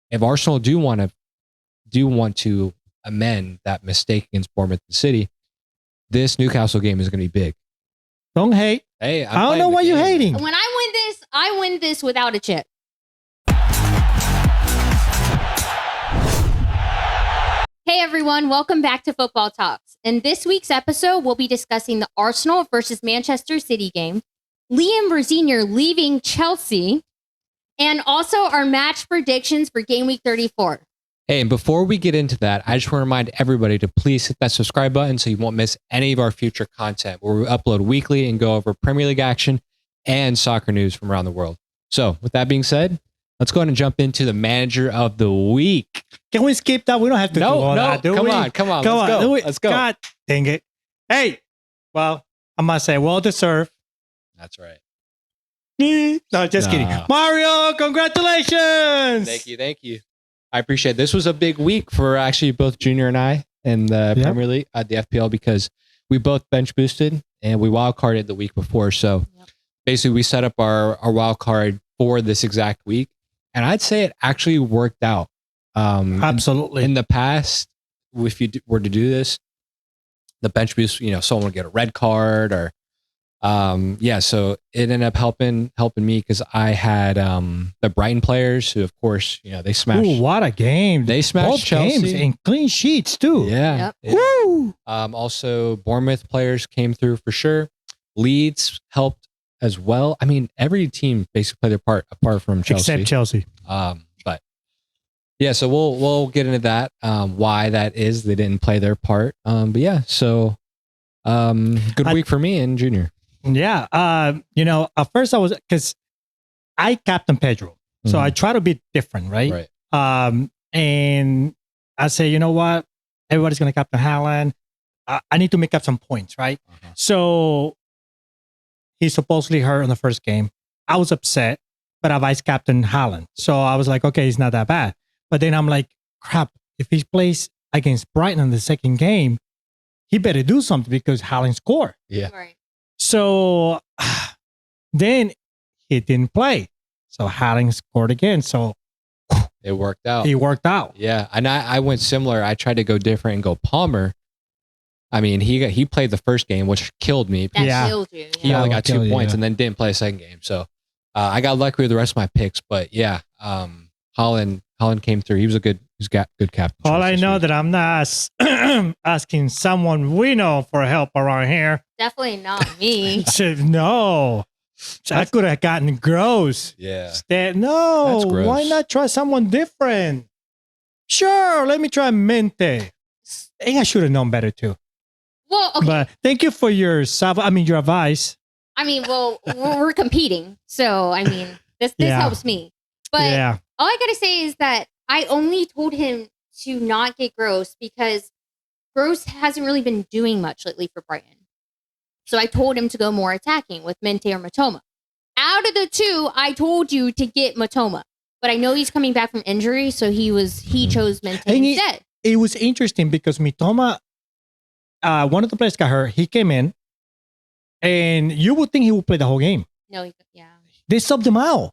if Arsenal do want to amend that mistake against Bournemouth City, this Newcastle game is going to be big. Don't hate. Hey, I don't know why you're hating. When I win this without a chip. Hey everyone, welcome back to Football Talks. In this week's episode, we'll be discussing the Arsenal versus Manchester City game, Liam Rosenior leaving Chelsea, and also our match predictions for Game Week 34. Hey, and before we get into that, I just want to remind everybody to please hit that subscribe button so you won't miss any of our future content where we upload weekly and go over Premier League action and soccer news from around the world. So with that being said, let's go ahead and jump into the manager of the week. Can we skip that? We don't have to do all that, do we? Come on. Let's go. God dang it. Hey, well, I must say, well deserved. That's right. No, just kidding. Mario, congratulations. Thank you. I appreciate it. This was a big week for actually both Junior and I in the Premier League, the FPL, because we both bench boosted and we wild carded the week before. So basically we set up our wild card for this exact week. And I'd say it actually worked out. Absolutely. In the past, if you were to do this, the bench boost, someone would get a red card or, so it ended up helping me because I had the Brighton players who, of course, they smashed. Ooh, what a game! They smashed both Chelsea games and clean sheets too. Yeah. Yep. Woo! Also, Bournemouth players came through for sure. Leeds helped as well. I mean, every team basically played their part apart from Chelsea. Except Chelsea. But yeah, so we'll get into that. Why that is they didn't play their part. But yeah, so good week for me and Junior. Yeah. At first because I captain Pedro. So I try to be different, right? And I say, you know what? Everybody's going to captain Haaland. I need to make up some points, right? So he supposedly hurt in the first game. I was upset, but I vice captain Haaland. So I was like, okay, he's not that bad. But then I'm like, crap, if he plays against Brighton in the second game, he better do something because Haaland scored. Yeah. Right. So then he didn't play. So Haaland scored again. So it worked out. He worked out. Yeah. And I went similar. I tried to go different and go Palmer. I mean, he played the first game, which killed me. That killed you. He only got 2 points and then didn't play a second game. So I got lucky with the rest of my picks. But yeah, Holland came through. He's good captain. All I know that I'm not asking someone we know for help around here. Definitely not me. No. I could have gotten gross. Yeah. No. Why not try someone different? Sure. Let me try Mente. I should have known better too. Well, okay. But thank you for your advice. I mean, well, we're competing. So, I mean, this helps me. But all I got to say is that I only told him to not get Gross because Gross hasn't really been doing much lately for Brighton. So I told him to go more attacking with Mente or Matoma. Out of the two, I told you to get Matoma. But I know he's coming back from injury, so he chose Mente instead. It was interesting because Mitoma, one of the players got hurt. He came in, and you would think he would play the whole game. No, They subbed him out.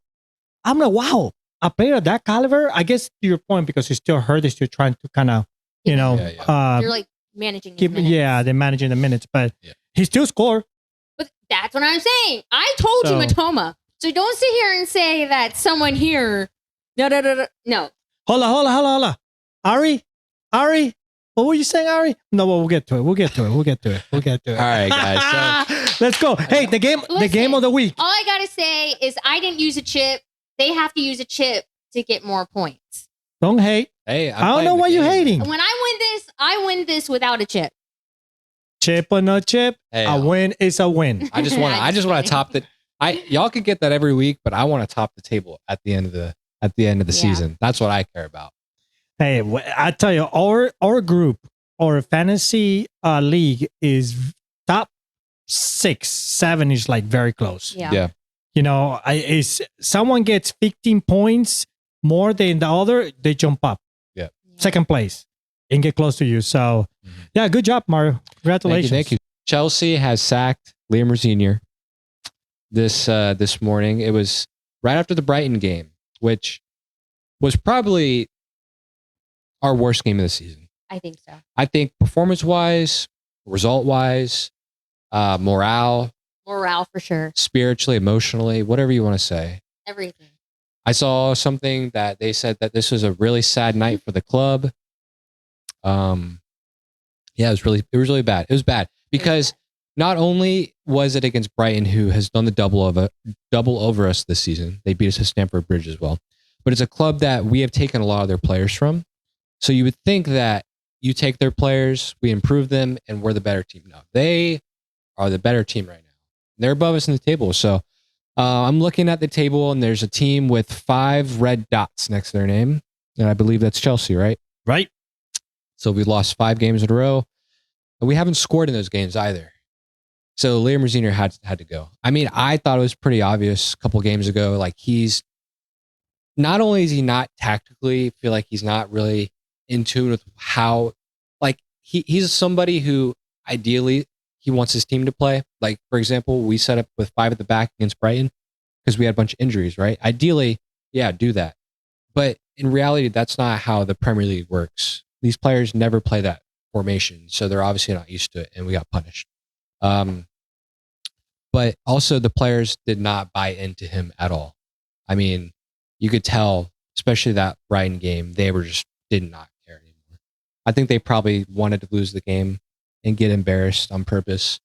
I'm like, wow, a player of that caliber. I guess to your point, because he's still hurt, they're still trying to kind of, you're like managing. They're managing the minutes, but he still scored. But that's what I'm saying. I told you Matoma, so don't sit here and say that someone here. No. Hold on. Ari, what were you saying, Ari? No, well, we'll get to it. We'll get to it. All right, guys. So, let's go. Hey, the game of the week. All I gotta say is I didn't use a chip. They have to use a chip to get more points. Don't hate. Hey, I don't know why you're hating. When I win this without a chip. Chip or no chip, a win is a win. I just want to top the. Y'all could get that every week, but I want to top the table at the end of the season. That's what I care about. Hey, I tell you, our group, our fantasy league is top 6, 7 is like very close. Yeah. Is someone gets 15 points more than the other, they jump up. Yeah. Second place and get close to you. So, yeah, good job, Mario. Congratulations. Thank you. Chelsea has sacked Liam Rosenior this morning. It was right after the Brighton game, which was probably our worst game of the season. I think so. I think performance-wise, result-wise, morale for sure, spiritually, emotionally, whatever you want to say. Everything. I saw something that they said that this was a really sad night for the club. Yeah, it was really bad. It was bad because not only was it against Brighton, who has done the double over us this season. They beat us at Stamford Bridge as well. But it's a club that we have taken a lot of their players from. So you would think that you take their players, we improve them, and we're the better team. No, they are the better team right now. They're above us in the table. So I'm looking at the table, and there's a team with 5 red dots next to their name. And I believe that's Chelsea, right? Right. So we lost 5 games in a row. And we haven't scored in those games either. So Liam Rosenior had to go. I mean, I thought it was pretty obvious a couple games ago. Like, he's not only is he not tactically, feel like he's not really in tune with how, like, he's somebody who ideally he wants his team to play. Like, for example, we set up with 5 at the back against Brighton because we had a bunch of injuries, right? Ideally, yeah, do that. But in reality, that's not how the Premier League works. These players never play that formation, so they're obviously not used to it, and we got punished. But also the players did not buy into him at all. I mean, you could tell, especially that Brighton game, they did not care anymore. I think they probably wanted to lose the game and get embarrassed on purpose.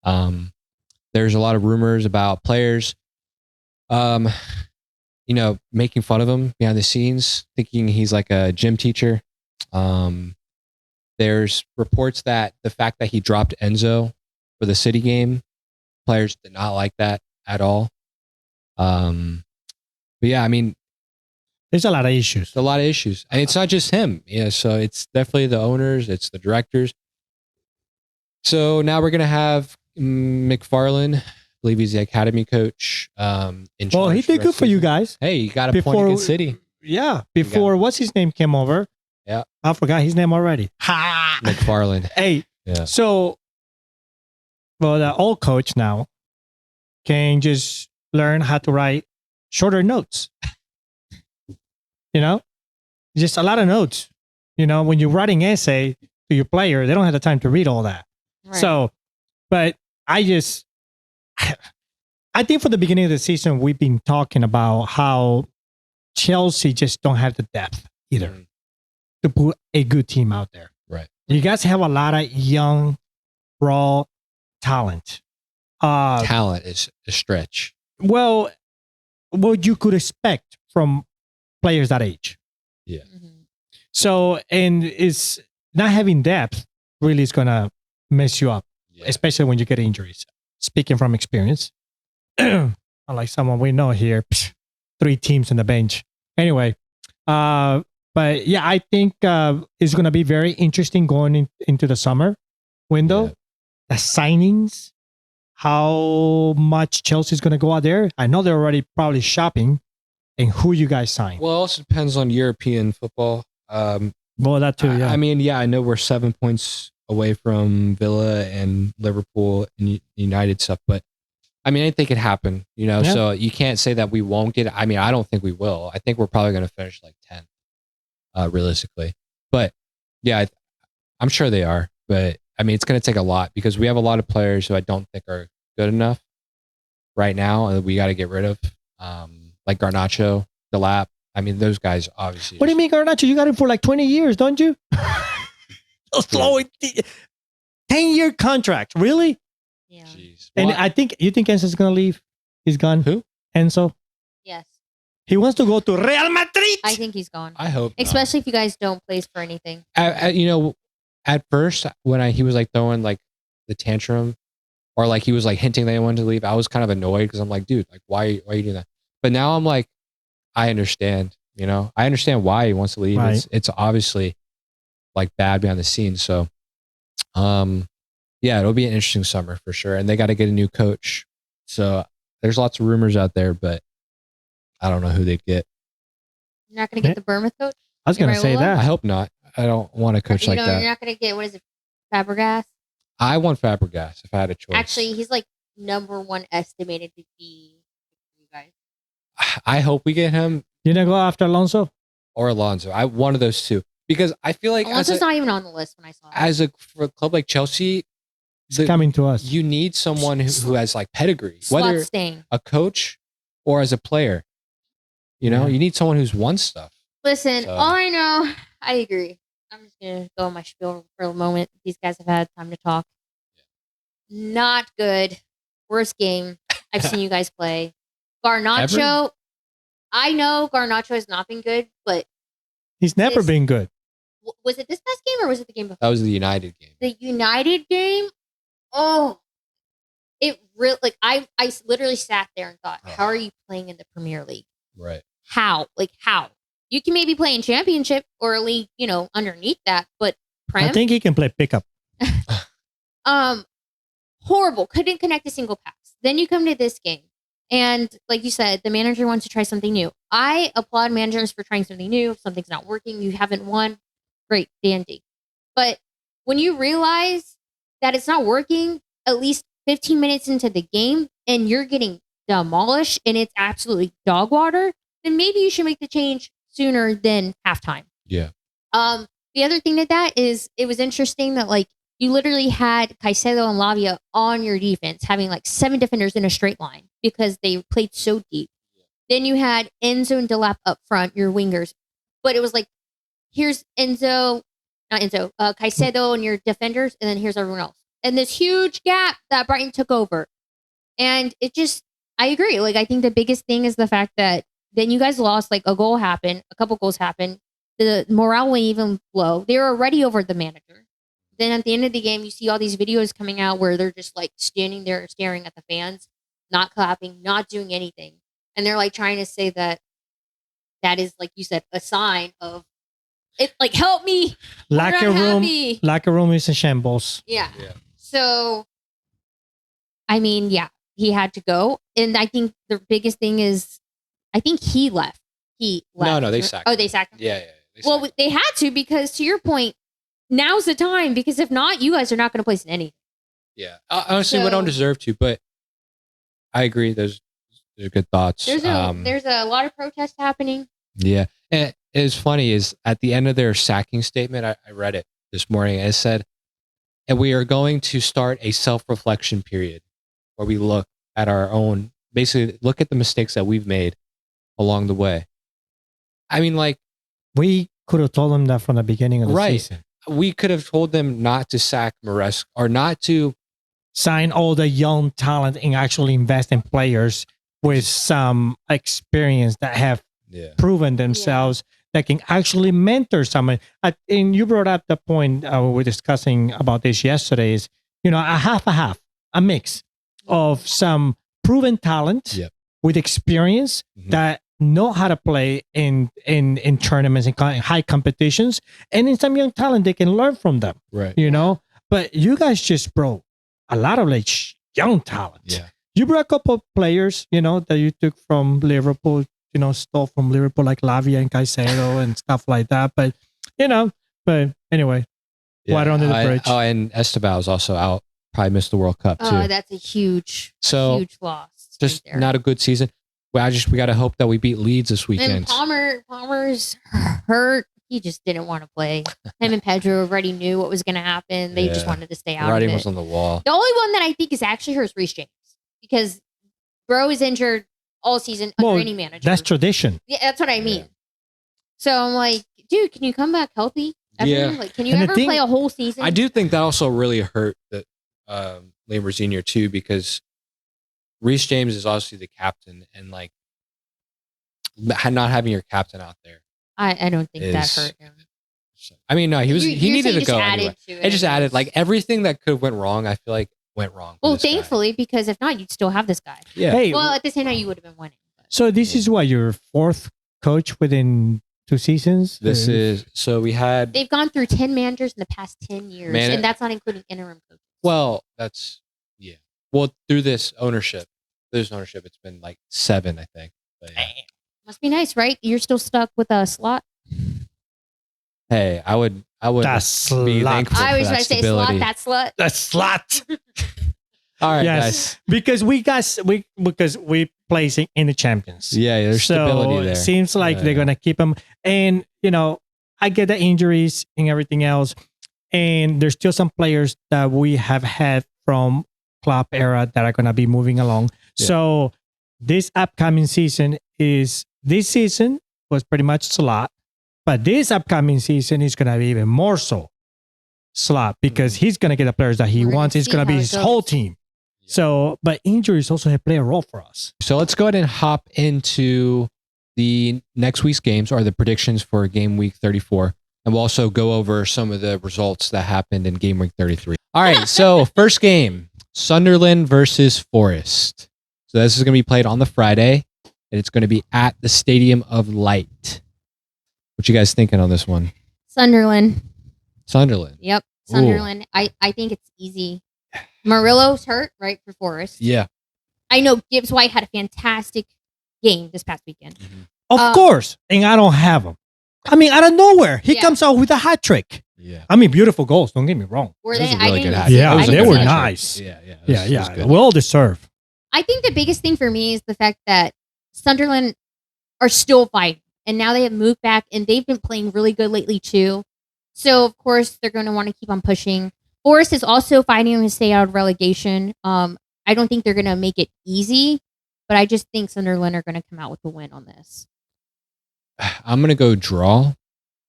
There's a lot of rumors about players, making fun of him behind the scenes, thinking he's like a gym teacher. There's reports that the fact that he dropped Enzo for the City game, players did not like that at all. But yeah, I mean, there's a lot of issues. And it's not just him. Yeah, so it's definitely the owners, it's the directors. So now we're going to have McFarlane. I believe he's the academy coach. He did good for you guys. Hey, you got a point against City. Yeah, before what's his name came over. Yeah. I forgot his name already. Ha! McFarlane. Hey. Yeah. So, the old coach now can just learn how to write shorter notes. Just a lot of notes. When you're writing essay to your player, they don't have the time to read all that. Right. So, but I think for the beginning of the season, we've been talking about how Chelsea just don't have the depth either. Mm-hmm. To put a good team out there. Right. You guys have a lot of young, raw talent. Talent is a stretch. Well, what you could expect from players that age. Yeah. Mm-hmm. So, and it's not having depth really is going to mess you up, especially when you get injuries. Speaking from experience, unlike someone we know here, 3 teams on the bench. Anyway, but yeah, I think it's going to be very interesting going into the summer window. Yeah. The signings, how much Chelsea's going to go out there. I know they're already probably shopping, and who you guys sign. Well, it also depends on European football. That too, yeah. I mean, I know we're 7 points away from Villa and Liverpool and United stuff, but I mean, anything could happen, so you can't say that we won't get it. I mean, I don't think we will. I think we're probably going to finish like 10th. Realistically, but yeah, I'm sure they are, but I mean, it's going to take a lot because we have a lot of players who I don't think are good enough right now, and we got to get rid of, like Garnacho, Delap. I mean, those guys obviously. What do you mean, Garnacho? You got him for like 20 years, don't you? 10-year contract, really? Yeah. Jeez. And you think Enzo's going to leave? He's gone. Who? Yes. Enzo. He wants to go to Real Madrid. I think he's gone. I hope not. Especially if you guys don't place for anything. At first when he was like throwing like the tantrum, or like he was like hinting that he wanted to leave, I was kind of annoyed because I'm like, dude, like why are you doing that? But now I'm like, I understand. I understand why he wants to leave. Right. It's obviously like bad behind the scenes. So, it'll be an interesting summer for sure. And they got to get a new coach. So there's lots of rumors out there, but I don't know who they'd get. You're not going to get the Bournemouth coach? I was going to say that. I hope not. I don't want a coach like that. You're not going to get, what is it, Fabregas? I want Fabregas if I had a choice. Actually, he's like number 1 estimated to be you guys. I hope we get him. You going to go after Alonso? or Alonso. One of those two. Because I feel like Alonso's not even on the list when I saw it. For a club like Chelsea, it's coming to us. You need someone who has like pedigree, whether a coach or as a player. You know, you need someone who's won stuff. Listen, all I know, I agree. I'm just gonna go on my spiel for a moment. These guys have had time to talk. Not good. Worst game I've seen you guys play. Garnacho. I know Garnacho has not been good, but he's never been good. Was it this past game or was it the game before? That was the United game. The United game? Oh, it really, like, I literally sat there and thought, how are you playing in the Premier League? Right. How? Like, how? You can maybe play in Championship or a league, you know, underneath that, but Prem? I think he can play pickup. Horrible. Couldn't connect a single pass. Then you come to this game. And like you said, the manager wants to try something new. I applaud managers for trying something new. If something's not working, you haven't won. Great, dandy. But when you realize that it's not working at least 15 minutes into the game and you're getting demolished and it's absolutely dog water, then maybe you should make the change sooner than halftime. Yeah. The other thing to that is it was interesting that like you literally had Caicedo and Lavia on your defense, having like 7 defenders in a straight line because they played so deep. Then you had Enzo and Delap up front, your wingers. But it was like, here's Caicedo and your defenders, and then here's everyone else. And this huge gap that Brighton took over. And it just, I agree. Like, I think the biggest thing is the fact that then you guys lost, like a goal happened, a couple goals happened. The morale went even low. They were already over the manager. Then at the end of the game, you see all these videos coming out where they're just like standing there staring at the fans, not clapping, not doing anything. And they're like trying to say that is, like you said, a sign of it, like, help me. Locker room is in shambles. Yeah. So, I mean, yeah, he had to go. And I think the biggest thing is, I think he left. No, they sacked him. Oh, they sacked him? Yeah. They had to, because to your point, now's the time, because if not, you guys are not going to place in anything. Yeah. Honestly, we don't deserve to, but I agree. There's good thoughts. There's a lot of protests happening. Yeah. And it's funny is at the end of their sacking statement, I read it this morning, and it said, and we are going to start a self-reflection period where we look at our own, basically look at the mistakes that we've made along the way. I mean, like, we could have told them that from the beginning of the season. We could have told them not to sack Maresca or not to sign all the young talent and actually invest in players with some experience that have proven themselves that can actually mentor someone. And you brought up the point we were discussing about this yesterday is, you know, a mix of some proven talent with experience that know how to play in tournaments and high competitions, and in some young talent they can learn from them. Right. You know, but you guys just brought a lot of like young talent. Yeah. You brought a couple of players, you know, that you took from Liverpool, you know, stole from Liverpool like Lavia and Caicedo and stuff like that. But anyway, water under the bridge. And Esteban is also out. Probably missed the World Cup too. Oh, that's a huge loss. Just not a good season. We got to hope that we beat Leeds this weekend. And Palmer's hurt. He just didn't want to play. Him and Pedro already knew what was going to happen. They just wanted to stay out. Writing was on the wall. The only one that I think is actually hurt is Reece James, because bro is injured all season under any manager. That's tradition. Yeah, that's what I mean. Yeah. So I'm like, dude, can you come back healthy? Like, can you ever play a whole season? I do think that also really hurt that Liam Rosenior too, because Reece James is obviously the captain, and like not having your captain out there. I don't think that hurt him. I mean, no, he needed to go anyway. It just added, like, everything that could have went wrong, I feel like went wrong. Well, thankfully, because if not, you'd still have this guy. Yeah. Hey, well, at the same time, you would have been winning. So this is what, your 4th coach within 2 seasons? They've gone through 10 managers in the past 10 years, and that's not including interim coaches. Well, well, through this ownership, it's been like 7, I think. But, must be nice, right? You're still stuck with a slot. Hey, I would be thankful. I was going to say slot, that slut. All right, guys. Because we placing in the champions. Yeah, there's stability there. It seems like they're going to keep them. And, I get the injuries and everything else. And there's still some players that we have had from club era that are going to be moving along. Yeah. So this upcoming season was pretty much slot. But this upcoming season is going to be even more so slot because he's going to get the players that he wants. It's going to be his whole team. Yeah. So, but injuries also play a role for us. So let's go ahead and hop into the next week's games or the predictions for game week 34. And we'll also go over some of the results that happened in game week 33. All right. So first game, Sunderland versus Forest. So this is going to be played on the Friday and it's going to be at the Stadium of Light. What you guys thinking on this one? Sunderland. Yep. Sunderland. I think it's easy. Murillo's hurt, right, for Forest. Yeah. I know Gibbs White had a fantastic game this past weekend. Mm-hmm. Of course. And I don't have him. I mean, out of nowhere, he comes out with a hat trick. Yeah. I mean, beautiful goals. Don't get me wrong. Were they? Really good hat. Yeah, they were nice. Yeah. Well deserved. I think the biggest thing for me is the fact that Sunderland are still fighting. And now they have moved back and they've been playing really good lately too. So, of course, they're going to want to keep on pushing. Forest is also fighting to stay out of relegation. I don't think they're going to make it easy, but I just think Sunderland are going to come out with a win on this. I'm going to go draw,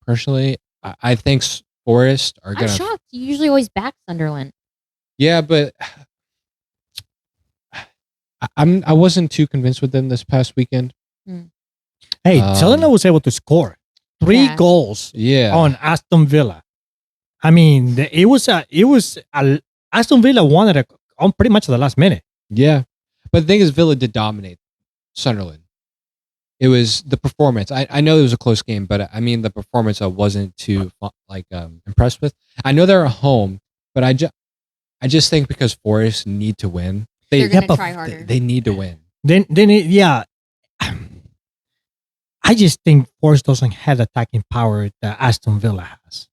personally. I think Forest are going to... I'm shocked. You usually always back Sunderland. Yeah, but I wasn't too convinced with them this past weekend. Hey, Sunderland was able to score 3 goals on Aston Villa. I mean, Aston Villa won it on pretty much the last minute. Yeah, but the thing is, Villa did dominate Sunderland. It was the performance. I know it was a close game, but I mean the performance I wasn't too impressed with. I know they're at home, but I just think because Forest need to win, they're going to try harder. They need to win. They need, I just think Forest doesn't have the attacking power that Aston Villa has.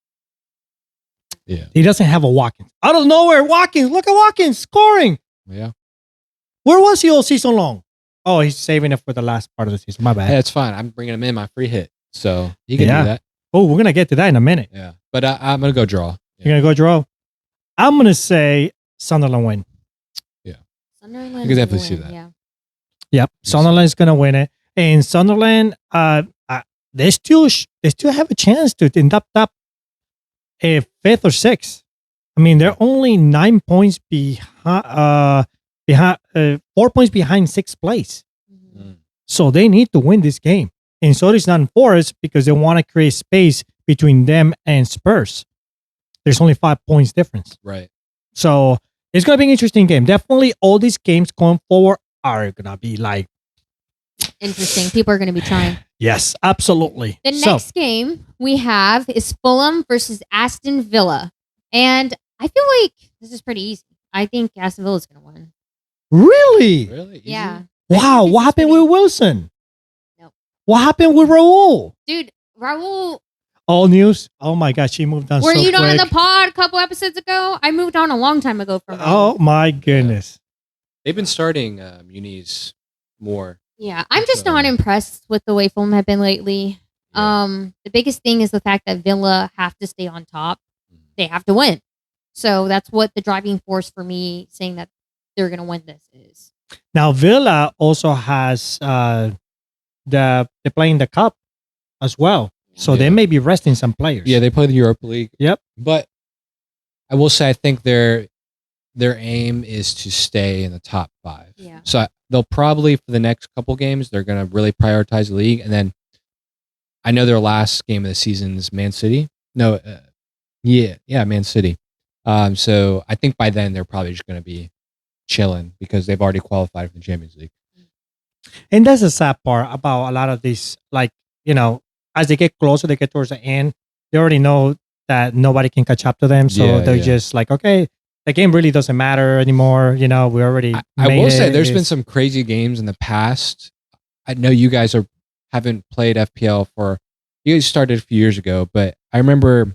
Yeah. He doesn't have a Watkins. Out of nowhere, Watkins. Look at Watkins scoring. Yeah. Where was he all season long? Oh, he's saving it for the last part of the season. My bad. Hey, that's fine. I'm bringing him in my free hit. So you can do that. Oh, we're going to get to that in a minute. Yeah. But I'm going to go draw. You're going to go draw? I'm going to say Sunderland win. Yeah. Sunderland. You can definitely see that. Yeah. Yep. Sunderland's going to win it. And Sunderland, they still have a chance to end up a 5th or 6th. I mean, they're only 9 points behind 4 points behind 6th place. Mm-hmm. So they need to win this game. And so does Nottingham Forest because they want to create space between them and Spurs. There's only 5 points difference. Right. So it's going to be an interesting game. Definitely all these games going forward are going to be like interesting. People are going to be trying. Yes, absolutely. The next game we have is Fulham versus Aston Villa. And I feel like this is pretty easy. I think Aston Villa is going to win. Really? Really? Easy? Yeah. Wow. What happened with Wilson? Nope. What happened with Raul? Dude, Raul. All news? Oh my gosh, she moved on so quick. Were you not on the pod a couple episodes ago? I moved on a long time ago from Raul. Oh my goodness. They've been starting Muniz more. Yeah, I'm just not impressed with the way Fulham have been lately. Yeah. The biggest thing is the fact that Villa have to stay on top. They have to win. So that's what the driving force for me saying that they're going to win this is. Now, Villa also has they're playing the cup as well. So they may be resting some players. Yeah, they play the Europa League. Yep. But I will say I think their aim is to stay in the top 5. Yeah. So they'll probably, for the next couple games, they're going to really prioritize the league. And then I know their last game of the season is Man City. No, Man City. So I think by then they're probably just going to be chilling because they've already qualified for the Champions League. And that's the sad part about a lot of these, like, as they get closer, they get towards the end, they already know that nobody can catch up to them. So they're just like, okay, the game really doesn't matter anymore. We already I will say there's been some crazy games in the past. I know you guys haven't played FPL you guys started a few years ago, but I remember,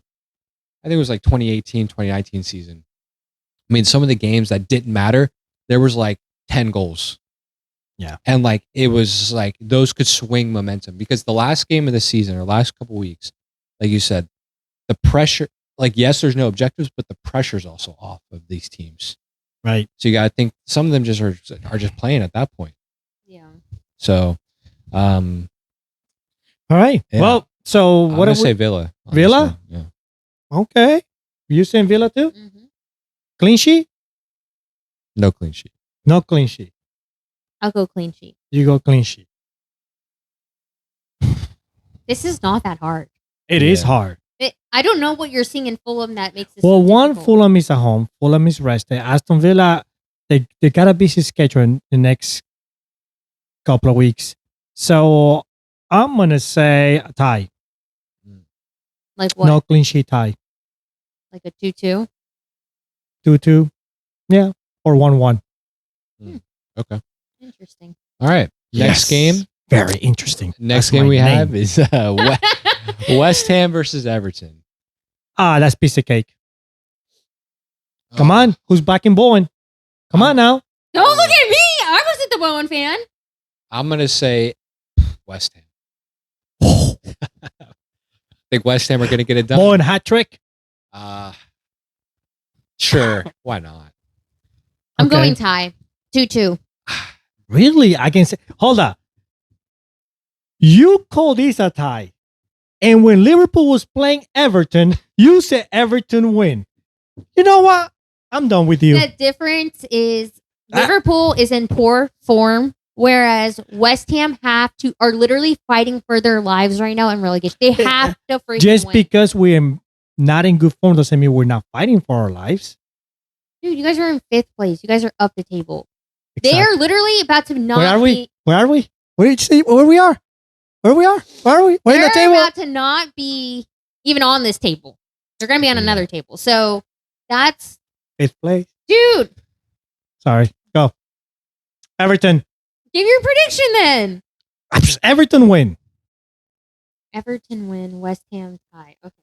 I think it was like 2018, 2019 season. I mean, some of the games that didn't matter, there was like 10 goals. Yeah. And like, it was like, those could swing momentum because the last game of the season or last couple weeks, like you said, the pressure, like, yes, there's no objectives, but the pressure's also off of these teams. Right. So you got to think some of them just are just playing at that point. Yeah. So, all right. Yeah. Well, so I'm what gonna do we say Villa. on this Villa? one. Yeah. Okay. You saying Villa too? Mm-hmm. Clean sheet? No clean sheet. No clean sheet. I'll go clean sheet. You go clean sheet. This is not that hard. It is Yeah. hard. I don't know what you're seeing in Fulham that makes this. Well, so one, difficult. Fulham is at home. Fulham is rested. Aston Villa, they got a busy schedule in the next couple of weeks. So I'm going to say a tie. Like what? No clean sheet tie. Like a 2-2? 2-2. Yeah. Or 1-1. Okay. Interesting. All right. Next Yes. game. Very interesting. Next That's game my we name. have is West Ham versus Everton. That's piece of cake. Come on. Who's backing Bowen? Come on now. Don't look at me. I wasn't the Bowen fan. I'm gonna say West Ham. Think West Ham are gonna get it done. Bowen hat trick. Sure. Why not? I'm Okay. going tie. 2-2. Really? I can say, hold on. You call this a tie. And when Liverpool was playing Everton, you said Everton win. You know what? I'm done with you. The difference is Liverpool is in poor form, whereas West Ham are literally fighting for their lives right now in relegation. They have to freaking Just win. because we're not in good form doesn't mean we're not fighting for our lives. Dude, you guys are in 5th place. You guys are up the table. Exactly. They're literally about to not Where are we? be. Where are we? Where did you see? Where we are? Where we are? Where are we? We're in the They're table. about to not be even on this table. They're going to be on another table. So that's, 5th place. dude, Sorry. Go. Everton. give your prediction then. Everton win. Everton win, West Ham tie. Okay.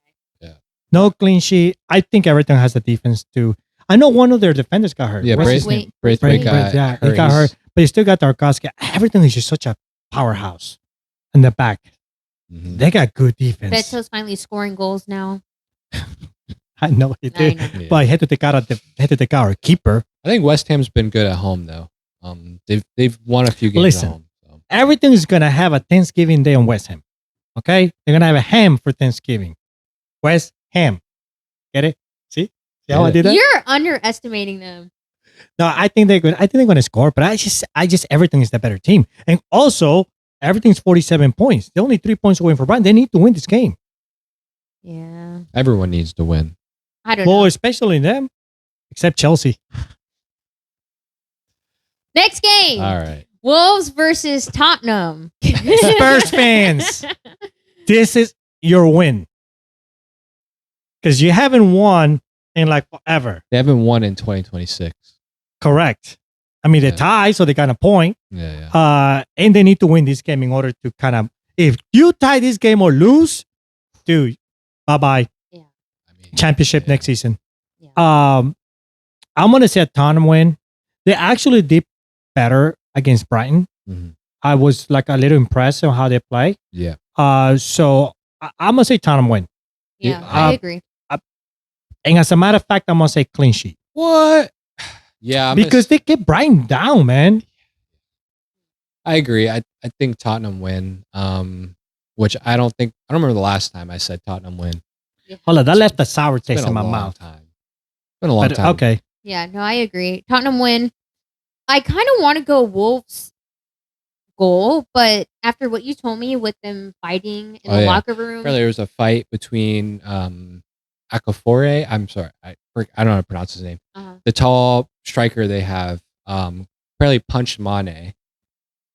No clean sheet. I think Everton has the defense too. I know one of their defenders got hurt. Yeah, What's his Braithwaite. name? Braithwaite Braithwaite, got he got hurt. But you still got Tarkovsky. Everything is just such a powerhouse in the back. Mhm. They got good defense. Beto's finally scoring goals now. I know he I did. know. Yeah. But he had to take out our keeper. I think West Ham's been good at home though. They've won a few games Listen. at home. So. Everything is gonna have a Thanksgiving day on West Ham. Okay? They're gonna have a ham for Thanksgiving. West Ham. Get it? See how I did that? You're underestimating them. No, I think they're gonna score, but I just everything is the better team. And also, everything's 47 points. They're only 3 points away from Brighton. They need to win this game. Yeah. Everyone needs to win. I don't Well, know. especially them, except Chelsea. Next game. All right. Wolves versus Tottenham. Spurs fans, this is your win. Because you haven't won in like forever. They haven't won in 2026. Correct. I mean, they Yeah. tie, so they got a point. Yeah. And they need to win this game in order to kind of, if you tie this game or lose, dude, bye-bye. Yeah. I mean, Championship yeah. next season. Yeah. I'm going to say a Tottenham win. They actually did better against Brighton. Mhm. I was like a little impressed on how they play. Yeah. So I'm going to say Tottenham win. Yeah, Yeah. I agree. And as a matter of fact, I'm going to say clean sheet. What? Yeah. Because they get Brighton down, man. I agree. I think Tottenham win. Which I don't remember the last time I said Tottenham win. Hold on, that left a sour It's been taste a in my long mouth. time. It's been a long But, time. okay. Yeah, no, I agree. Tottenham win. I kind of want to go Wolves goal, but after what you told me with them fighting in Oh, the yeah. locker room, Apparently there was a fight between Akafore. I'm sorry. I don't know how to pronounce his name. The tall striker they have apparently punched Mane.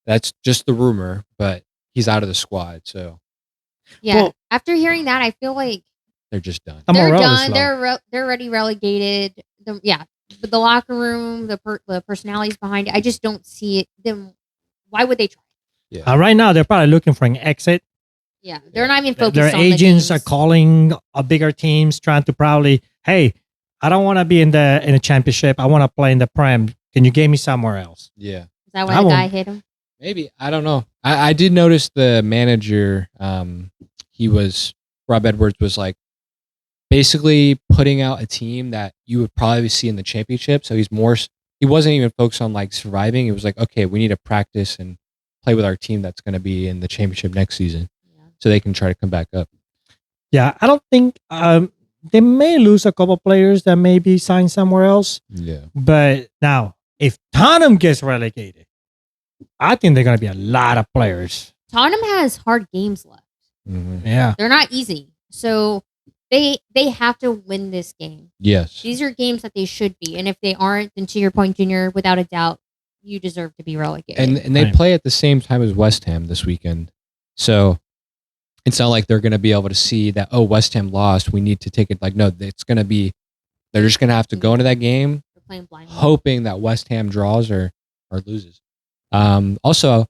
That's just the rumor, but he's out of the squad, so yeah. Well- After hearing that, I feel like they're just done. The they're morale is done. low. They're already relegated. But the locker room, the personalities behind it, I just don't see it. Them, why would they try? Yeah. Right now, they're probably looking for an exit. Yeah, they're not even focused. Their on agents the are games. calling bigger teams, trying to probably, hey, I don't want to be in the championship. I want to play in the Prem. Can you get me somewhere else? Yeah. Is that why I the guy won't- hit him? Maybe. I don't know. I did notice the manager, Rob Edwards was like basically putting out a team that you would probably see in the championship. So he wasn't even focused on like surviving. It was like, okay, we need to practice and play with our team that's going to be in the championship next season so they can try to come back up. Yeah, I don't think they may lose a couple players that may be signed somewhere else. Yeah. But now, if Tottenham gets relegated, I think they're going to be a lot of players. Tottenham has hard games left. Mm-hmm. Yeah. They're not easy. So they have to win this game. Yes. These are games that they should be. And if they aren't, then to your point, Junior, without a doubt, you deserve to be relegated. And they play at the same time as West Ham this weekend. So it's not like they're going to be able to see that, oh, West Ham lost, we need to take it. Like, no, it's going to be, they're just going to have to go into that game hoping that West Ham draws or loses. Also,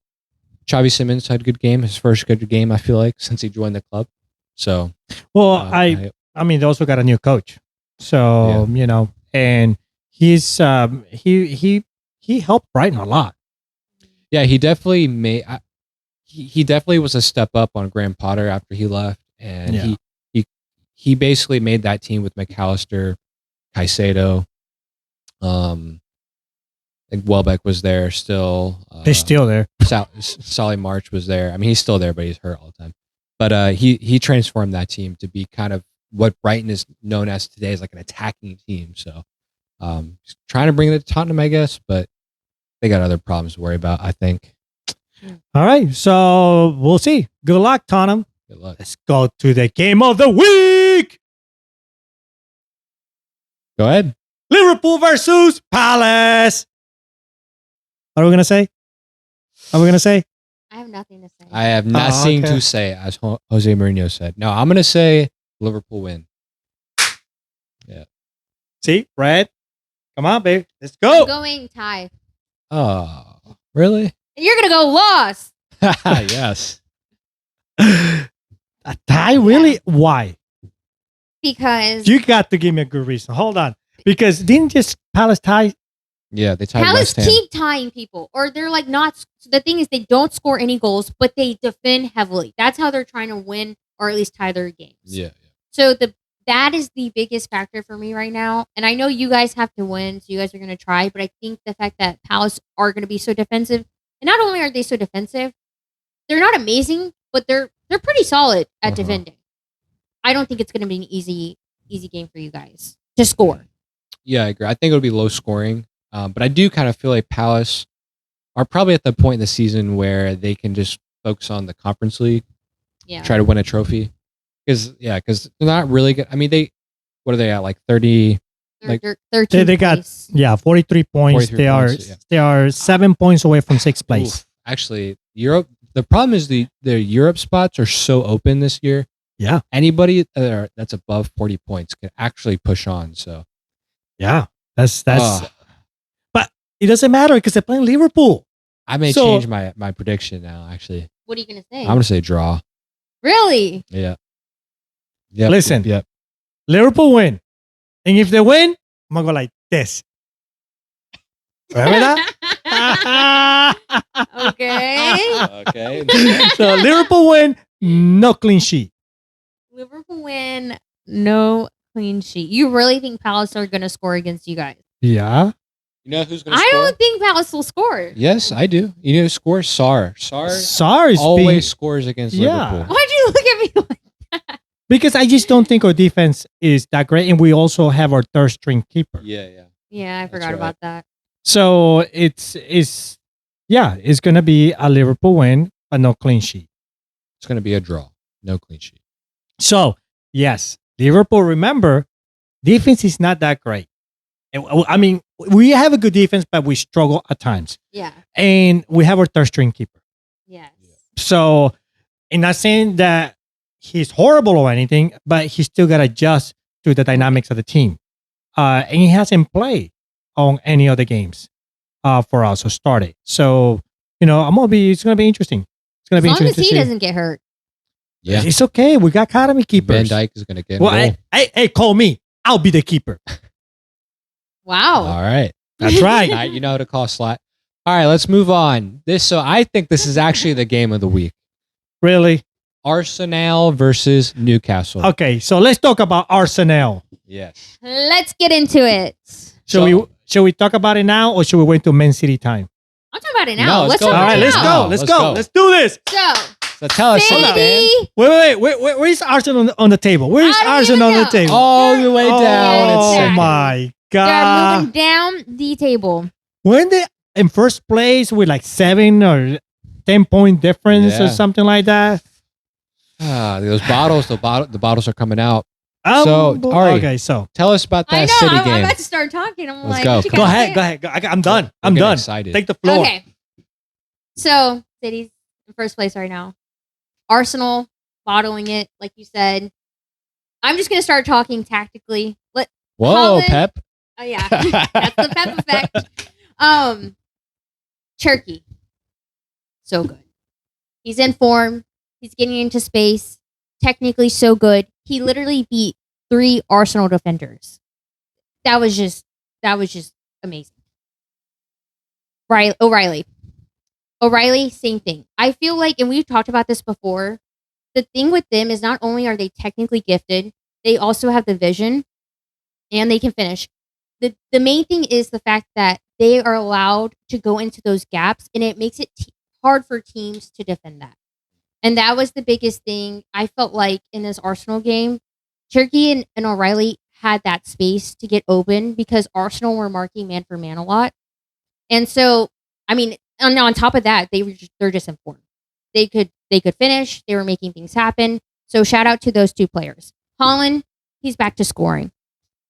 Xavi Simons had a good game, his first good game, I feel like, since he joined the club. So, well, I mean, they also got a new coach. So, you know, and he's, he helped Brighton a lot. Yeah, he definitely made, he definitely was a step up on Graham Potter after he left. And he basically made that team with McAllister, Caicedo, like Welbeck was there still. He's still there. Solly March was there. I mean, he's still there, but he's hurt all the time. But he transformed that team to be kind of what Brighton is known as today, as like an attacking team. So trying to bring it to Tottenham, I guess, but they got other problems to worry about, I think. All right, so we'll see. Good luck, Tottenham. Good luck. Let's go to the game of the week. Go ahead. Liverpool versus Palace. What are we going to say? What are we going to say? I have nothing to say. I have nothing to say, as Jose Mourinho said. No, I'm going to say Liverpool win. Yeah. See, Brad? Come on, babe. Let's go. I'm going tie. Oh, really? And you're going to go loss. Yes. A tie? Really? Yeah. Why? Because you got to give me a good reason. Hold on. Because didn't just Palace tie? Yeah, they tied Palace West Ham. keep tying people, or they're like not. The thing is, they don't score any goals, but they defend heavily. That's how they're trying to win, or at least tie their games. Yeah. So that is the biggest factor for me right now. And I know you guys have to win, so you guys are going to try. But I think the fact that Palace are going to be so defensive, and not only are they so defensive, they're not amazing, but they're pretty solid at defending. I don't think it's going to be an easy game for you guys to score. Yeah, I agree. I think it'll be low scoring. But I do kind of feel like Palace are probably at the point in the season where they can just focus on the Conference League, try to win a trophy. Because they're not really good. I mean, what are they at? Like 30? Like 13 they got 43 points. 43 points, they are 7 points away from sixth place. Oof. Actually, Europe. The problem is the Europe spots are so open this year. Yeah, anybody that's above 40 points can actually push on. So, yeah, that's. But it doesn't matter because they're playing Liverpool. I may change my prediction now. Actually, what are you gonna say? I'm gonna say draw. Really? Yeah. Listen. Yep. Liverpool win, and if they win, I'm gonna go like this. Remember that? Okay. So Liverpool win, no clean sheet. Liverpool win, no clean sheet. You really think Palace are going to score against you guys? Yeah. You know who's going to score? I don't think Palace will score. Yes, I do. You know who scores? Sarr is always scores against Liverpool. Why'd you look at me like that? Because I just don't think our defense is that great, and we also have our third string keeper. Yeah, I forgot about that. So it's going to be a Liverpool win, but no clean sheet. It's going to be a draw, no clean sheet. So, yes, Liverpool, remember, defense is not that great. I mean, we have a good defense, but we struggle at times. Yeah. And we have our third string keeper. Yes. So, I'm not saying that he's horrible or anything, but he's still got to adjust to the dynamics of the team. And he hasn't played on any other games for us or started. So, it's going to be interesting. It's going to be interesting. As long as he doesn't get hurt. Yeah. It's okay. We got academy keepers. Van Dijk is going to get hey, call me. I'll be the keeper. Wow. All right. That's right. You know how to call slot. All right, let's move on. So I think this is actually the game of the week. Really? Arsenal versus Newcastle. Okay, so let's talk about Arsenal. Yes. Let's get into it. Should we talk about it now, or should we wait till Man City time? I'll talk about it now. No, let's go. talk All about right, it let's now. go. Let's go. Let's do this. So tell us, City. man. Wait. Where's Arsenal on the table? Where's I don't Arsenal even on the know. table? All the way down. Oh Exactly. my They're God! moving down the table. Weren't they in first place with like 7 or 10-point difference or Yeah. something like that? Those bottles, the bottles are coming out. So, Ari, okay, so tell us about I that know. City I'm game. about to start talking. I'm Let's like, go. what you Go go gotta ahead. say? I'm done. We're I'm getting done. excited. Take the floor. Okay. So City's in first place right now. Arsenal bottling it, like you said. I'm just gonna start talking tactically. Whoa, Holland- Pep. Oh yeah, that's the Pep effect. Turkey, so good. He's in form. He's getting into space. Technically, so good. He literally beat 3 Arsenal defenders. That was just amazing. Right, O'Reilly, same thing. I feel like, and we've talked about this before. The thing with them is not only are they technically gifted, they also have the vision, and they can finish. The main thing is the fact that they are allowed to go into those gaps, and it makes it hard for teams to defend that. And that was the biggest thing I felt like in this Arsenal game. Turkey and O'Reilly had that space to get open because Arsenal were marking man for man a lot. And so, I mean, on top of that, they're just informed. They could finish. They were making things happen. So shout out to those 2 players. Holland, he's back to scoring.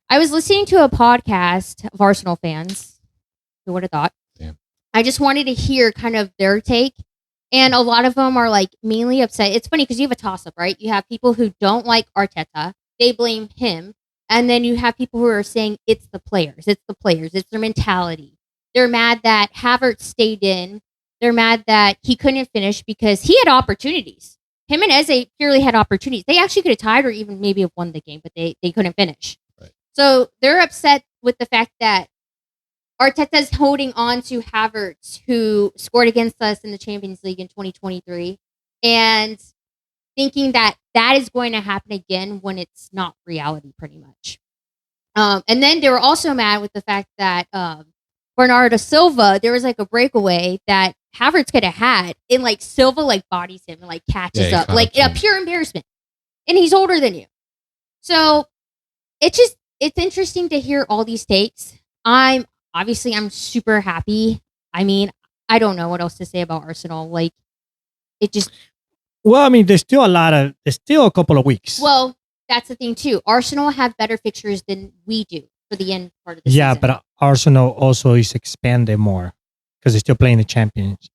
I was listening to a podcast of Arsenal fans. Who would have thought? Damn. I just wanted to hear kind of their take. And a lot of them are like mainly upset. It's funny because you have a toss up, right? You have people who don't like Arteta. They blame him. And then you have people who are saying it's the players. It's the players. It's their mentality. They're mad that Havertz stayed in. They're mad that he couldn't finish because he had opportunities. Him and Eze purely had opportunities. They actually could have tied or even maybe have won the game, but they couldn't finish. Right. So they're upset with the fact that Arteta's holding on to Havertz, who scored against us in the Champions League in 2023, and thinking that is going to happen again when it's not reality, pretty much. And then they were also mad with the fact that Bernardo Silva, there was like a breakaway that Havertz could have had, and like Silva like bodies him and like catches up, like a pure embarrassment. And he's older than you, so it's interesting to hear all these takes. I'm super happy. I mean, I don't know what else to say about Arsenal. Like, it just. Well, I mean, there's still a couple of weeks. Well, that's the thing too. Arsenal have better fixtures than we do for the end part of the season. Yeah, but Arsenal also is expanded more because they're still playing the champions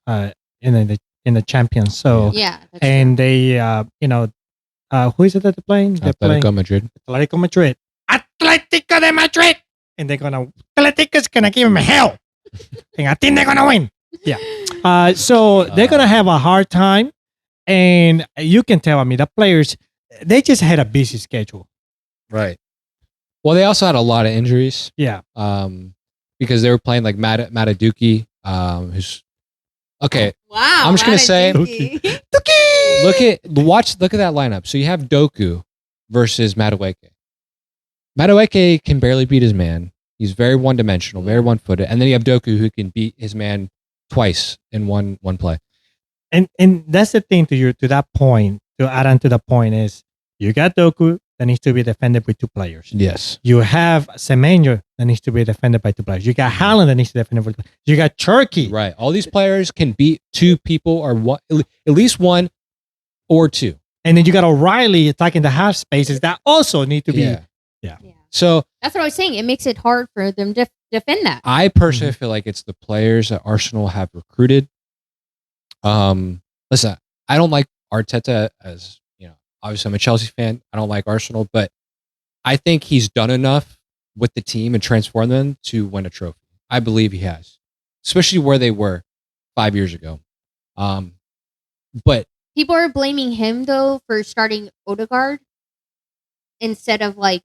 in the champions. So yeah, and true. They who is it that they're playing? They're Atletico Madrid. Atletico de Madrid, and Atletico's gonna give them hell, and I think they're gonna win. Yeah. So they're gonna have a hard time, and you can tell. I mean, the players, they just had a busy schedule. Right. Well, they also had a lot of injuries. Yeah. because they were playing like Mataduki, who's okay. Wow. I'm just gonna say, look at that lineup. So you have Doku versus Madueke. Madueke can barely beat his man. He's very one-dimensional, very one-footed, and then you have Doku who can beat his man twice in one play. And that's the thing to that point. To add on to the point is you got Doku that needs to be defended with 2 players. Yes. You have Semenyo that needs to be defended by 2 players. You got Haaland that needs to be defended with 2 players. You got Turkey. Right. All these players can beat 2 people or one, at least 1 or 2. And then you got O'Reilly attacking the half spaces that also need to be. Yeah. So that's what I was saying. It makes it hard for them to defend that. I personally feel like it's the players that Arsenal have recruited. Listen, I don't like Arteta as, obviously I'm a Chelsea fan. I don't like Arsenal, but I think he's done enough with the team and transformed them to win a trophy. I believe he has, especially where they were 5 years ago. But people are blaming him though for starting Odegaard instead of like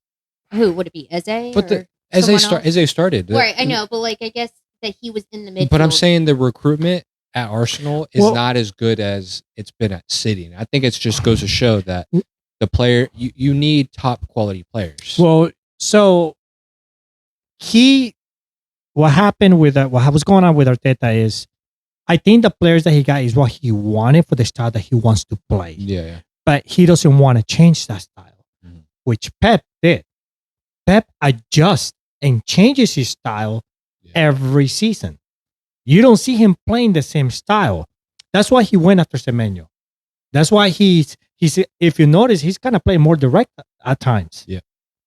who would it be? Eze? But Eze started. Right, I know, but like I guess that he was in the midfield. But I'm saying the recruitment at Arsenal is not as good as it's been at City. And I think it just goes to show that the player you need top quality players. Well, so what happened with what was going on with Arteta is, I think the players that he got is what he wanted for the style that he wants to play. Yeah. But he doesn't want to change that style, which Pep did. Pep adjusts and changes his style every season. You don't see him playing the same style. That's why he went after Semenyo. That's why he's if you notice, he's kind of playing more direct at times. Yeah.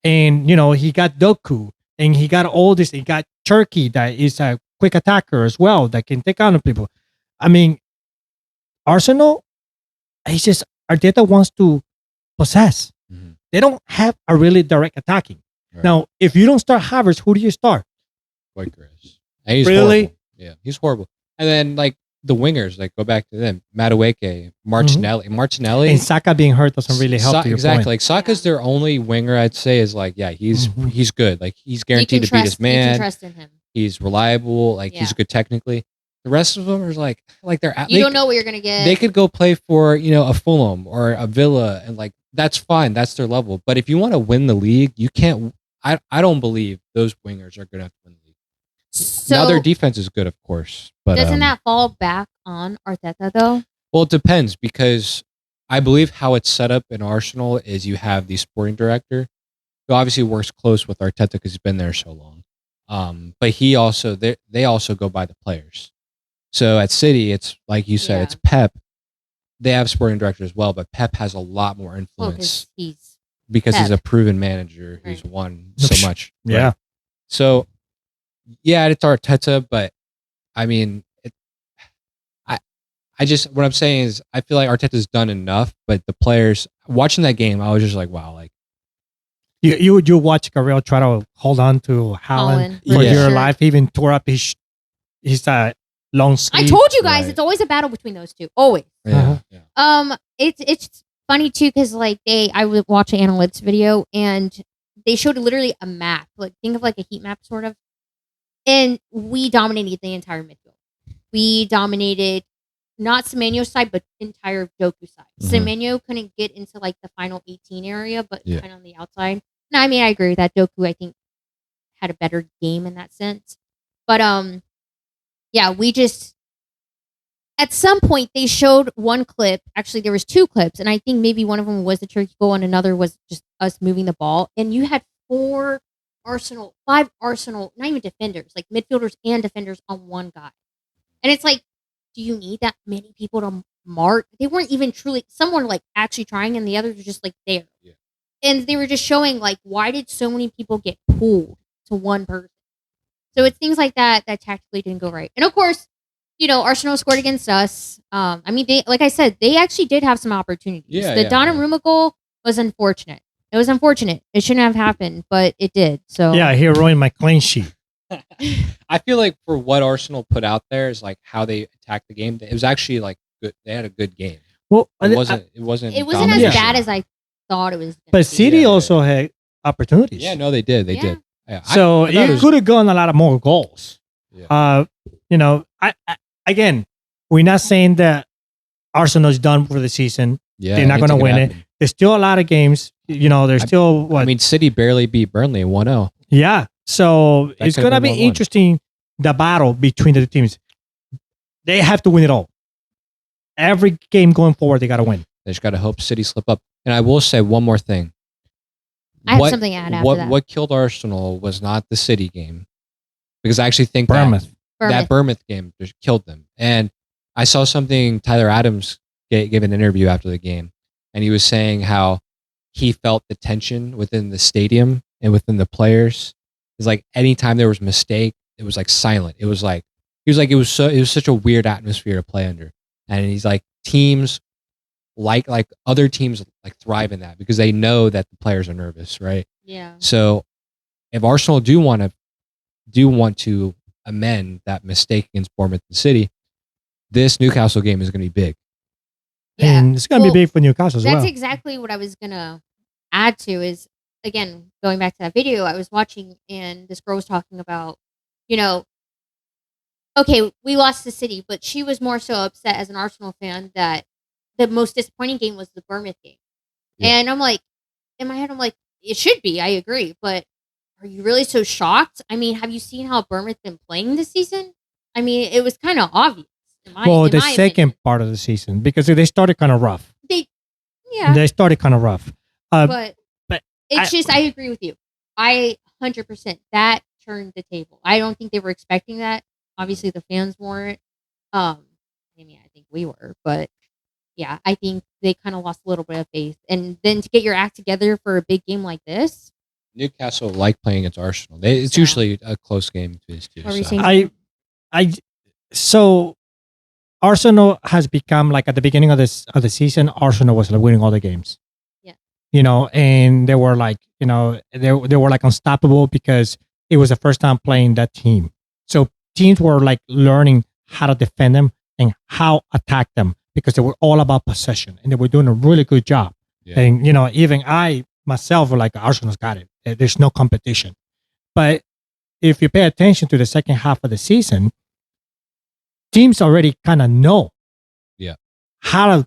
And, he got Doku, and he got all this. He got Turkey, that is a quick attacker as well, that can take on people. I mean, Arsenal, Arteta wants to possess. Mm-hmm. They don't have a really direct attacking. Right. Now, if you don't start Havertz, who do you start? Whitegrass. He's really? Horrible. Yeah, he's horrible. And then, like, the wingers, like, go back to them. Madueke, Martinelli. Mm-hmm. And Saka being hurt doesn't really help. Exactly. Like, Saka's their only winger, I'd say, is like, he's good. Like, he's guaranteed to beat his man. You can trust in him. He's reliable. Like, he's good technically. The rest of them are like they're you don't know what you're gonna get. They could go play for a Fulham or a Villa, and like that's fine. That's their level. But if you want to win the league, you can't. I don't believe those wingers are good enough to win the league. So now their defense is good, of course, but doesn't that fall back on Arteta though? Well, it depends, because I believe how it's set up in Arsenal is you have the sporting director who obviously works close with Arteta because he's been there so long. But they also go by the players. So at City, it's like you said, it's Pep. They have sporting director as well, but Pep has a lot more influence because he's a proven manager who's won so much. Yeah. Right? So, it's Arteta, but I mean, what I'm saying is, I feel like Arteta's done enough, but the players watching that game, I was just like, wow, like you watch Gabriel try to hold on to Haaland for dear life, even tore up his long sleeve. I told you guys, it's always a battle between those two. Always. Yeah. It's funny too, because like I would watch an analytics video and they showed literally a map. Like, think of like a heat map sort of. And we dominated the entire midfield. We dominated not Semenyo's side, but entire Doku side. Mm-hmm. Semenyo couldn't get into like the final 18 area, but kind of on the outside. No, I mean, I agree with that. Doku, I think, had a better game in that sense. But we just, at some point they showed one clip. Actually, there was two clips, and I think maybe one of them was the Turkey goal, and another was just us moving the ball. And you had five Arsenal, not even defenders, like midfielders and defenders on one guy. And it's like, do you need that many people to mark? They weren't even truly, someone like actually trying, and the others were just like there. Yeah. And they were just showing like, why did so many people get pulled to one person? So it's things like that tactically didn't go right. And of course, Arsenal scored against us. I mean, like I said, they actually did have some opportunities. The Donnarumma goal was unfortunate. It was unfortunate. It shouldn't have happened, but it did. So he ruined my clean sheet. I feel like for what Arsenal put out there is like how they attacked the game. It was actually like good. They had a good game. Well, it wasn't as bad as I thought it was. But City also had opportunities. Yeah, no, they did. They did. Yeah. So it could have gone a lot of more goals. Yeah. Again, we're not saying that Arsenal's done for the season. Yeah, they're not going to win it. There's still a lot of games. There's still what? I mean, City barely beat Burnley 1-0. Yeah. So it's going to be interesting, the battle between the two teams. They have to win it all. Every game going forward, they got to win. They just got to hope City slip up. And I will say one more thing. I have something to add after that. What killed Arsenal was not the City game. Because I actually think that Bournemouth game just killed them. And I saw something, Tyler Adams gave an interview after the game. And he was saying how he felt the tension within the stadium and within the players. It's like anytime there was a mistake, it was like silent. It was like, it was such a weird atmosphere to play under. And he's like, teams like other teams like thrive in that because they know that the players are nervous, right? Yeah. So if Arsenal do want to amend that mistake against Bournemouth and City, this Newcastle game is going to be big. Yeah. And it's going to be big for Newcastle as well. That's exactly what I was going to add to is, again, going back to that video I was watching, and this girl was talking about, okay, we lost to City, but she was more so upset as an Arsenal fan that the most disappointing game was the Bournemouth game. Yeah. And I'm like, in my head, I'm like, it should be. I agree, but are you really so shocked? I mean, have you seen how Bournemouth been playing this season? I mean, it was kind of obvious. The second part of the season, because they started kind of rough. They started kind of rough. But it's just, I agree with you. 100% that turned the table. I don't think they were expecting that. Obviously, the fans weren't. I mean, I think we were, but yeah, I think they kind of lost a little bit of faith. And then to get your act together for a big game like this. Newcastle like playing against Arsenal. It's usually a close game between these two. So Arsenal has become like at the beginning of the season, Arsenal was like winning all the games. Yeah. And they were like, they were like unstoppable because it was the first time playing that team. So teams were like learning how to defend them and how attack them because they were all about possession and they were doing a really good job. Yeah. And, even I myself were like, Arsenal's got it. There's no competition. But if you pay attention to the second half of the season, teams already kind of know how to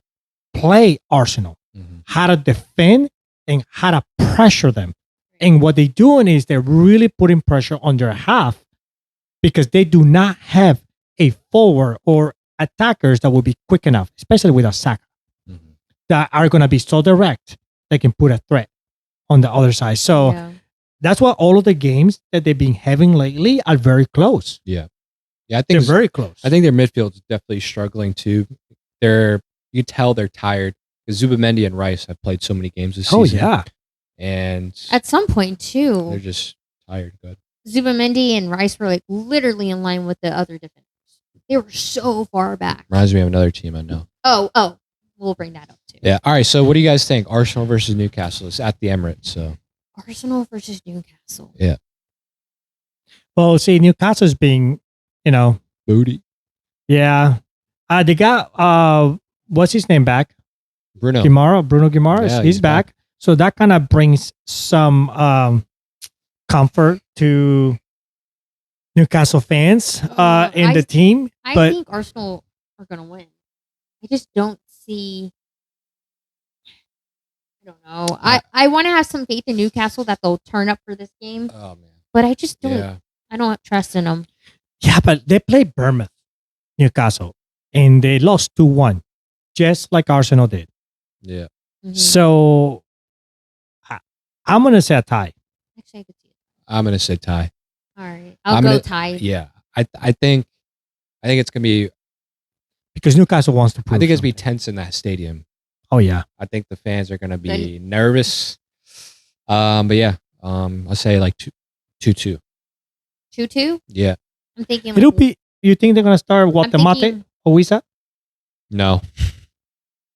play Arsenal, how to defend and how to pressure them. And what they're doing is they're really putting pressure on their half because they do not have a forward or attackers that will be quick enough, especially with a Saka, that are going to be so direct they can put a threat on the other side. So that's why all of the games that they've been having lately are very close. Yeah. Yeah, I think they're very close. I think their midfield is definitely struggling too. You tell they're tired because Zubamendi and Rice have played so many games this season. Oh yeah, and at some point too, they're just tired. Good. Zubamendi and Rice were like literally in line with the other defenders. They were so far back. Reminds me of another team I know. Oh, we'll bring that up too. Yeah. All right. So, what do you guys think? Arsenal versus Newcastle. It's at the Emirates. So, Arsenal versus Newcastle. Yeah. Well, see, Newcastle's being, booty. Yeah. They got what's his name back? Bruno Guimaraes. Yeah, he's back. So that kind of brings some comfort to Newcastle fans in the team. I think Arsenal are going to win. I just don't see. I don't know. I want to have some faith in Newcastle that they'll turn up for this game. Oh man! But I just don't. Yeah. I don't have trust in them. Yeah, but they played Bournemouth, Newcastle, and they lost 2-1, just like Arsenal did. Yeah. Mm-hmm. So I'm gonna say a tie. Actually, I could see it. I'm gonna say tie. All right, I'll go tie. Yeah, I think it's gonna be because Newcastle wants to. I think it's gonna be tense in that stadium. Oh yeah, I think the fans are gonna be nervous. But yeah, I'll say like 2-2. 2-2. Yeah. I'm thinking. It'll be. You think they're gonna start Watemate or Wisa? No.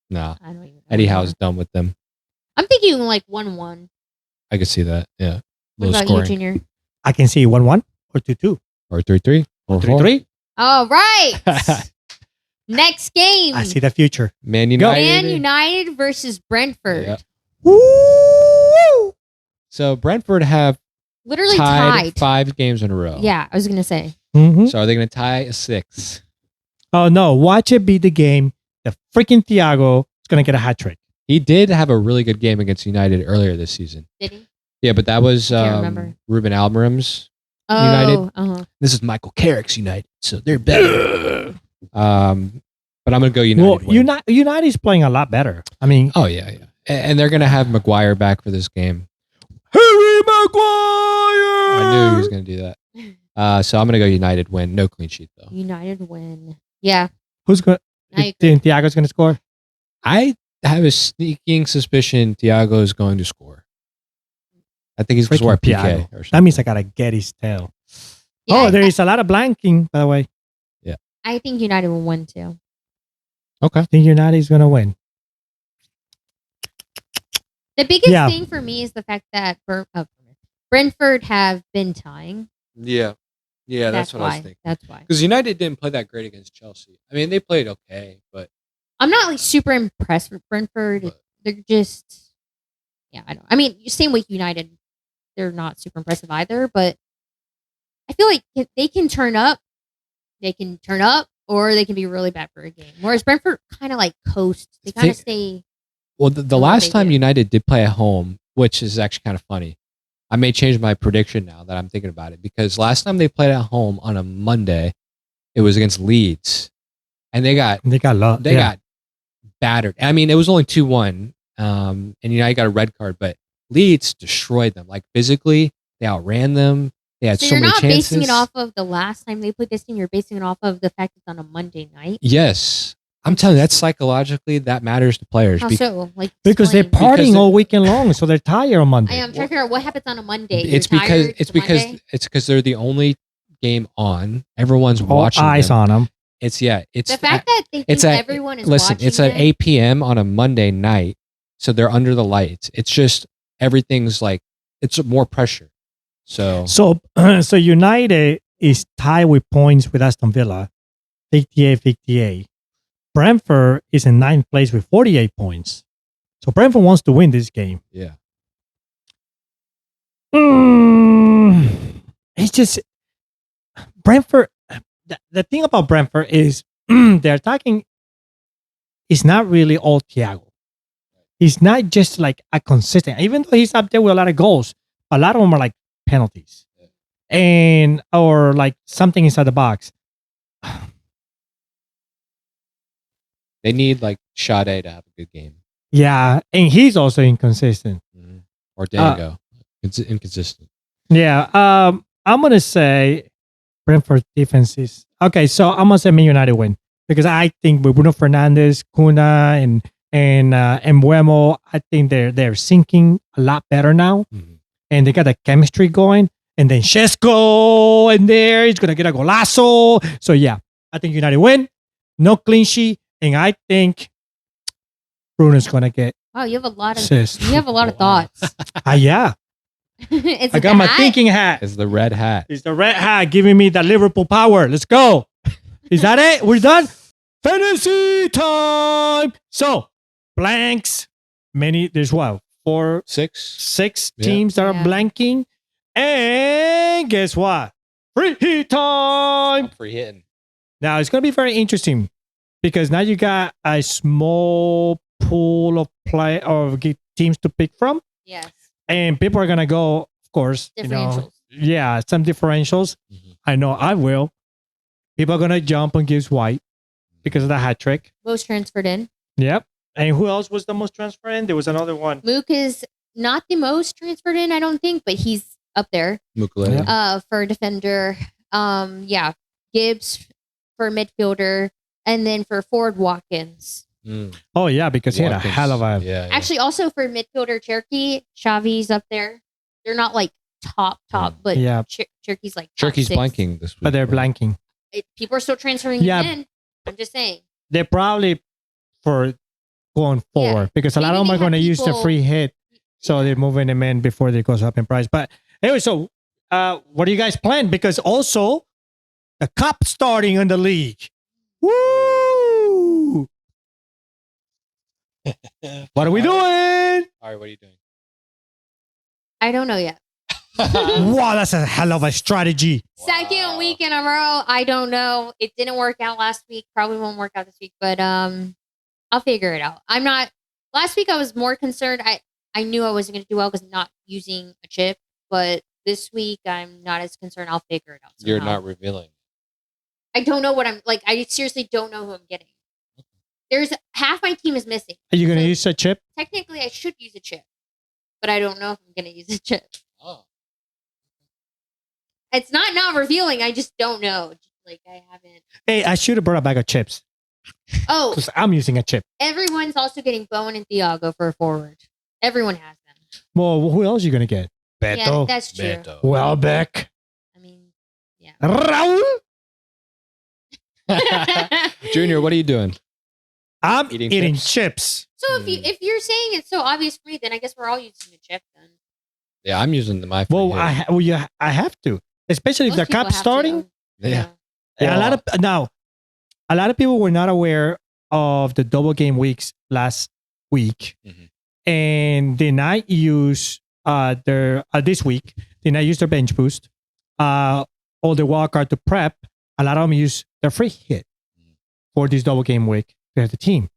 No. Eddie Howe's done with them. I'm thinking like 1-1. I could see that. Yeah. What about you, Junior? I can see 1-1 or 2-2 or 3-3 or 3-3. All right. Next game. I see the future. Man United. Man United versus Brentford. Yeah. So Brentford have literally tied 5 games in a row. Yeah, I was gonna say. Mm-hmm. So are they gonna tie a 6? Oh no! Watch it be the game. The freaking Thiago is gonna get a hat trick. He did have a really good game against United earlier this season. Did he? Yeah, but that was Ruben Almirum's United. Uh-huh. This is Michael Carrick's United, so they're better. But I'm gonna go United. Well, United's playing a lot better. I mean, oh yeah. And they're gonna have Maguire back for this game. Harry Maguire! I knew he was gonna do that. So I'm gonna go United win. No clean sheet though. United win. Yeah. Who's going? Think Thiago's gonna score? I have a sneaking suspicion Thiago is going to score. I think he's going to score a PK or something. That means I gotta get his tail. Yeah, there is a lot of blanking, by the way. Yeah. I think United will win too. Okay. I think United's gonna win. The biggest thing for me is the fact that Brentford have been tying. Yeah. Yeah, that's what I was thinking. That's why. Because United didn't play that great against Chelsea. I mean, they played okay, but I'm not like super impressed with Brentford. But they're just, I mean, same with United. They're not super impressive either, but I feel like if they can turn up, they can turn up or they can be really bad for a game. Whereas Brentford kind of like coast. They kind of stay. Well, the last time United did play at home, which is actually kind of funny, I may change my prediction now that I'm thinking about it, because last time they played at home on a Monday, it was against Leeds, and they got battered. I mean, it was only 2-1, and United got a red card, but Leeds destroyed them. Like physically, they outran them. They had so many chances. You're not basing it off of the last time they played this team. You're basing it off of the fact it's on a Monday night. Yes. I'm telling you, that's psychologically, that matters to players. How so? Like, because they're partying all weekend long, so they're tired on Monday. I'm trying to figure out what happens on a Monday. It's because they're the only game on. Everyone's watching. Eyes on them. It's the fact that they think everyone is watching. Listen, it's at 8 p.m. on a Monday night, so they're under the lights. It's just everything's like it's more pressure. So United is tied with points with Aston Villa, 58. Brentford is in 9th place with 48 points. So Brentford wants to win this game. Yeah. It's just Brentford. The thing about Brentford is their attacking is not really all Thiago. He's not just like a consistent, even though he's up there with a lot of goals, a lot of them are like penalties and or like something inside the box. They need like Sade to have a good game. Yeah, and he's also inconsistent. Mm-hmm. Or Dango, inconsistent. Yeah, I'm gonna say Brentford defense is okay. So I'm gonna say Man United win because I think with Bruno Fernandes, Kuna, and Mbeumo, I think they're sinking a lot better now, and they got the chemistry going. And then Shesko in there, he's gonna get a golazo. So yeah, I think United win, no clean sheet. And I think Bruno's gonna get. Wow, you have a lot of assist. You have a lot of thoughts. Yeah. I got my thinking hat. It's the red hat. It's the red hat giving me the Liverpool power. Let's go. Is that it? We're done. Fantasy time. So blanks. There's what? 6 teams that are blanking. And guess what? Free hit time. Free hitting. Now it's gonna be very interesting. Because now you got a small pool of teams to pick from. Yes. And people are going to go, of course, differentials. Some differentials. Mm-hmm. I know I will. People are going to jump on Gibbs White because of the hat trick. Most transferred in. Yep. And who else was the most transferred in? There was another one. Mook is not the most transferred in, I don't think, but he's up there. Mook for defender. Gibbs for midfielder. And then for forward, Watkins. Oh, yeah, because he had a hell of a... Yeah. Actually, also for midfielder, Cherky, Xavi's up there. They're not like top, but Cherky's like Cherky's six. Blanking this week. But they're blanking. People are still transferring him in. I'm just saying. They're probably for going forward because a lot of them are going to use the free hit. So they're moving them in before they goes up in price. But anyway, so what do you guys plan? Because also the cup starting in the league. Woo! What are we doing? All right, what are you doing? I don't know yet. Wow, that's a hell of a strategy. Second week in a row. I don't know. It didn't work out last week. Probably won't work out this week, but I'll figure it out. I'm not. Last week I was more concerned. I knew I wasn't going to do well because I'm not using a chip, but this week I'm not as concerned. I'll figure it out somehow. You're not revealing. I don't know what I'm like. I seriously don't know who I'm getting. There's half my team is missing. Are you going to use a chip? Technically, I should use a chip, but I don't know if I'm going to use a chip. Oh. It's not revealing. I just don't know. Like I haven't. Hey, I should have brought a bag of chips. Oh, because I'm using a chip. Everyone's also getting Bowen and Thiago for a forward. Everyone has them. Well, who else are you going to get? Beto. Yeah, that's true. Beto. Welbeck. I mean, yeah. Raul. Junior, what are you doing? I'm eating chips. So if you're saying it's so obvious for me, then I guess we're all using a chip then. Yeah, I'm using my. Well, I have to, especially if the cup's starting. Yeah. A lot of people were not aware of the double game weeks last week, and did not use their this week. Did not use their bench boost, or the wildcard to prep a lot of them use their free hit for this double game week. They're the team.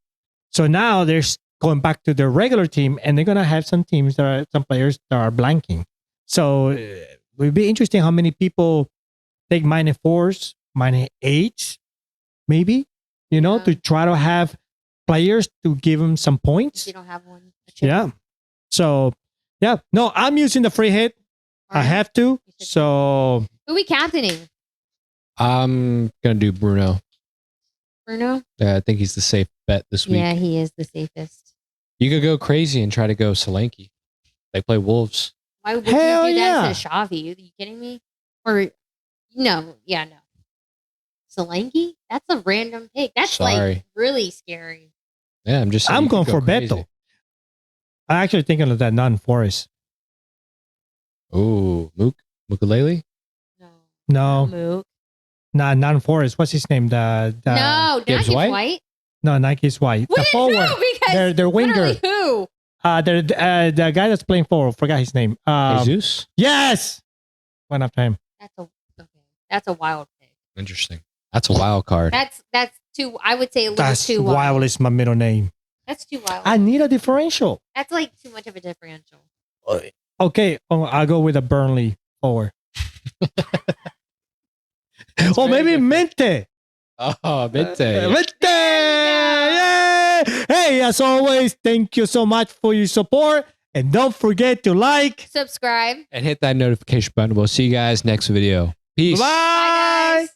So now they're going back to their regular team, and they're going to have some players that are blanking. So it would be interesting how many people take -4s, -8s, maybe, to try to have players to give them some points. You don't have one. Yeah. So, yeah. No, I'm using the free hit. I have to. So. Who we captaining? I'm going to do Bruno. Bruno? Yeah, I think he's the safe bet this week. Yeah, he is the safest. You could go crazy and try to go Solanke. They play Wolves. Why would you do that instead of Xavi? Are you kidding me? Or, no. Solanke? That's a random pick. That's like really scary. Yeah, I'm just saying. I'm going for Beto. I'm actually thinking of that non-Forest. Oh, Mukulele? No. Mook. Nah, non-Forest. What's his name? No, not Gibbs White. No, Nike's White. The forward. They're winger. Who? The guy that's playing forward. Forgot his name. Jesus? Yes. Went after him. That's a wild pick. Interesting. That's a wild card. That's too. I would say a little too wild. Wild is my middle name. That's too wild. I need a differential. That's like too much of a differential. Okay, I'll go with a Burnley forward. Or maybe Mente. Oh, Mente. Mente! Yay! Hey, as always, thank you so much for your support. And don't forget to like, subscribe, and hit that notification button. We'll see you guys next video. Peace. Bye.